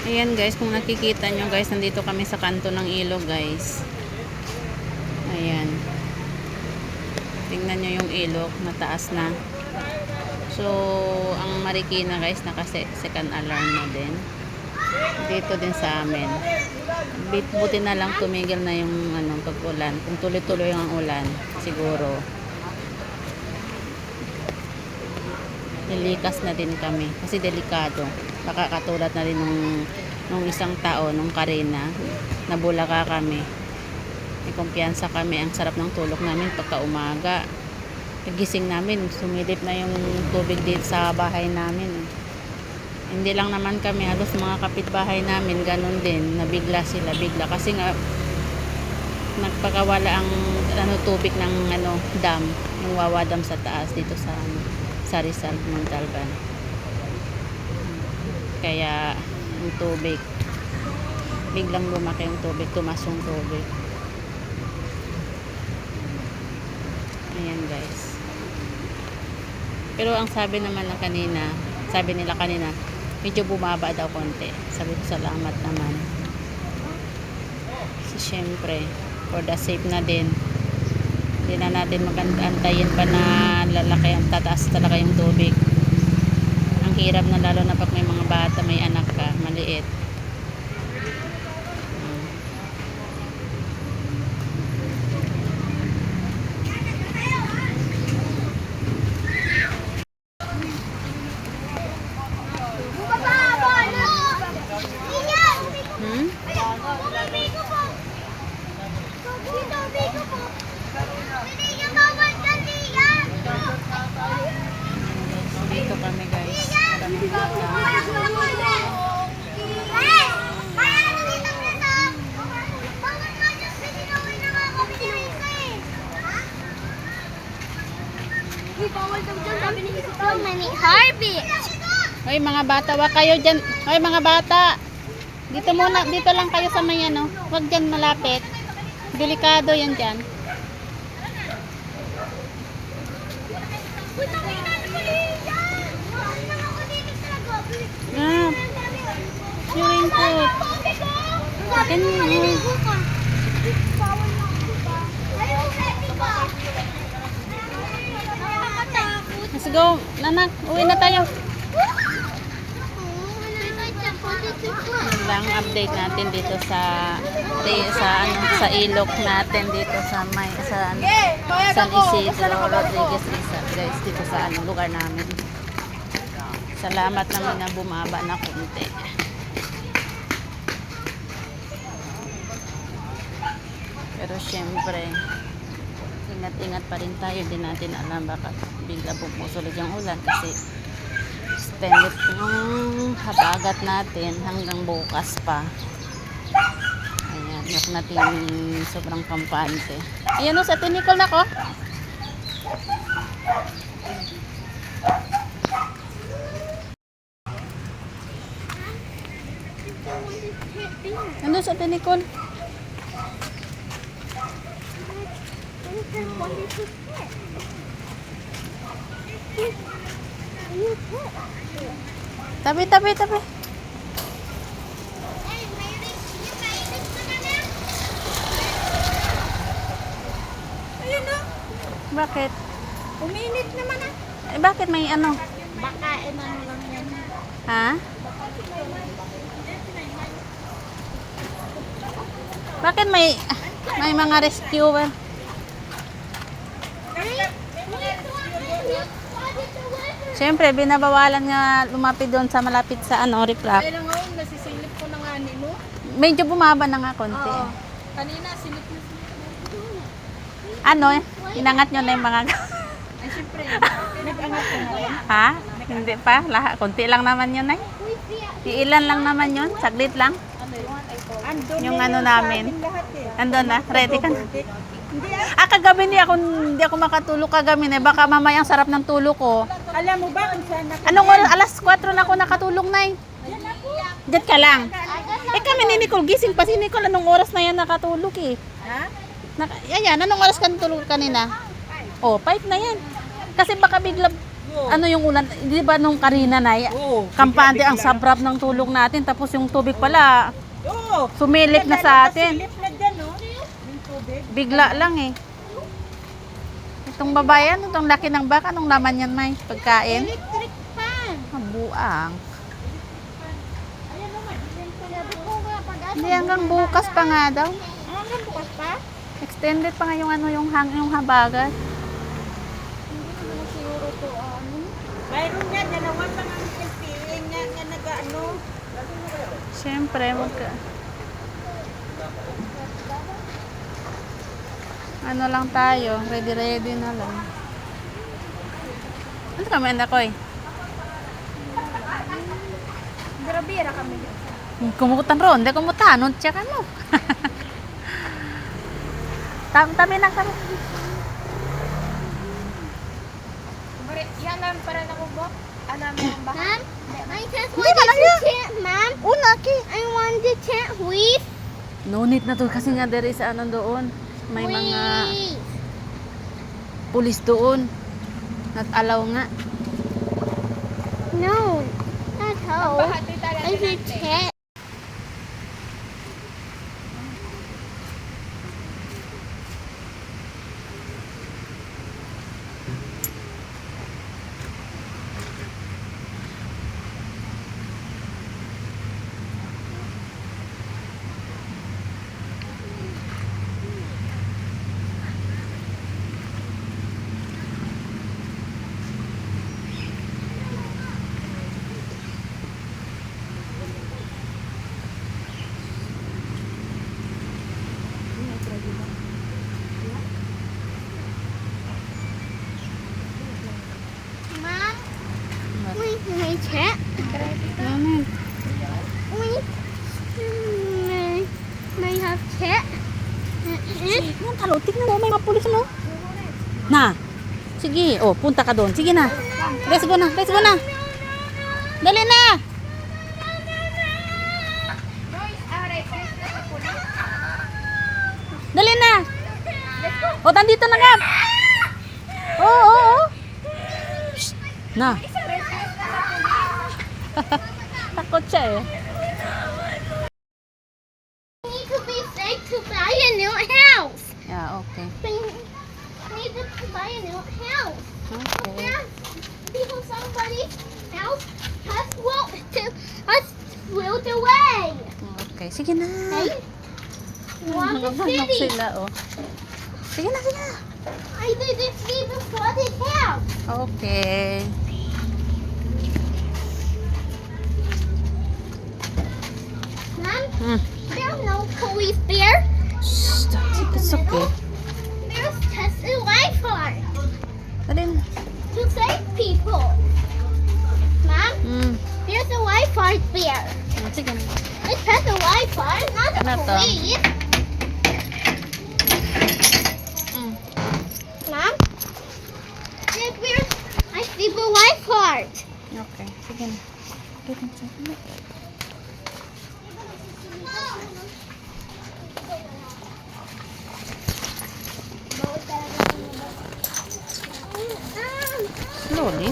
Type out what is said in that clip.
Ayan guys, kung nakikita nyo guys, nandito kami sa kanto ng ilog guys. Ayan. Tingnan nyo yung ilog, mataas na. So, ang Marikina guys, naka-second alarm na din. Dito din sa amin. Buti na lang tumigil na yung pag-ulan. Kung tuloy-tuloy ang ulan, siguro nilikas na din kami. Kasi delikado. Baka katulad na rin nung isang taon, nung Karina, nabulaka kami. May kumpiyansa kami. Ang sarap ng tulog namin pagka umaga. Pagising namin, sumilip na yung tubig dito sa bahay namin. Hindi lang naman kami, halos mga kapitbahay namin, ganun din, nabigla sila, bigla. Kasi nga, nagpakawala ang tubig ng dam, yung Wawa Dam sa taas dito sa Rizal, Montalban. Kaya, yung tubig, biglang lumaki yung tubig, tumas yung tubig. Ayan guys. Pero ang sabi naman na kanina, sabi nila kanina, medyo bumaba daw konti. Sabi ko, salamat naman. Kasi syempre, for the safe na din. Hindi na natin magantayin pa na lalaki, ang tataas talaga yung tubig. Ang hirap na, lalo na pag may mga bata, may anak ka, maliit. Dito kami guys. Maraming bata. Heartbeat. Hoy mga bata, wag kayo dyan. Hoy mga bata. Dito muna, dito lang kayo sa may Wag dyan malapit. Delikado yan dyan. Ah, urine pot. Let's go. Nanak, uwi na tayo. Lang update natin dito sa ilog natin dito sa San Isidro Rodriguez Rizal guys, dito sa lugar namin. Salamat naman na bumaba na konti. Pero syempre, ingat-ingat pa rin tayo, din natin alam baka bigla pumusulog yung ulan kasi extended yung habagat natin hanggang bukas pa. Ayan, huwag natin sobrang kampante. Ayan o, sa tinikol na ko. Ano sa tinikol? Tabi. Ayun na. Bakit? Uminit naman ah. Eh, bakit may Baka lang yan. Ha? Bakit may mga rescuer? Siyempre, binabawalan nga lumapit doon sa malapit sa reflux. Kaya ngayon, nasisilip ko na nga ni no. Medyo bumaba na nga konti. Oo. Kanina, silip na Inangat nyo na yung mga... Ay, syempre, nag-angat ko na rin. Ha? Hindi pa. Konti lang naman yun ay. Ilan lang naman yun. Saglit lang. Andun Yung namin. lahat eh. Andun na. Ready ka na. Hindi Kagabi hindi ako makatulog kagabi na. Baka mamaya ang sarap ng tulog ko. alam mo ba kung saan Anong oras? Alas 4 na ako nakatulog na. Diyan ka lang. Kami ni Nicole, gising pa si Nicole. Anong oras na yan nakatulog eh? Ha? Ayan, anong oras ka natulog kanina? 5 na yan. Kasi baka ano yung ulan, di ba nung Karina na, Oo. kampante ang sabrap ng tulog natin, tapos yung tubig pala, Oo. sumilip na sa atin. Silip na dyan, no? Yung tubig. Bigla lang eh. Itong babae, ano, itong laki ng baka, anong laman yan, May? Pagkain? Electric fan. Ang buang. Ayan naman. Sabi ko nga pag-asa. Hindi, hanggang bukas pa nga daw. Hanggang bukas pa? Extended pa nga yung ano, yung habagat. Hindi ko na siguro to ano. Mayroon yan, dalawa pa nga ang LPA nga nag-ano. Siyempre, ano lang tayo, ready na lang. Ano kami, anak ko eh? Bira-bira kami dyan. Kumutan ron, hindi kumutan, nun tsaka mo. Tabi na kami. Yan lang para nakubok. Ano mo ang baka? Mom, I just Hindi ka lang wanted to yan. chant, Mom. Una, ki. I wanted to chant with. No need na to kasi nga there is ano doon. May mga With. pulis doon. Not allow nga. No, not how. Bahati talaga I said natin. chant. Mom, wait, can I chant? Ano? Wait, may I have chant? Ano, talo, tignan mo, may mga pulis no? Na. Sige, oh, punta ka doon. Sige na. Let's go na, let's go na. Dali na. Dali na. Oh, nandito na nga. Oo. Shh. Na. Takot siya eh. We need to be safe to buy a new house. Yeah, okay. We need to buy a new house. Okay. Yeah, because somebody else has moved away. Okay, sige na. Hey, want the Nagabanok city? sila, oh. Sige na, sige na. I didn't see the flooded house. Okay. Mom, Hmm. there's no police there. Shh, it's okay. There's just a Wi-Fi Dali na. to save people. Mom, Hmm. there's a Wi-Fi there. Sige na. It's just a Wi-Fi, not a Ano to? police. Hmm. Mom, I see the Wi-Fi. Okay, sige na. Sige na, sige na. Slowly.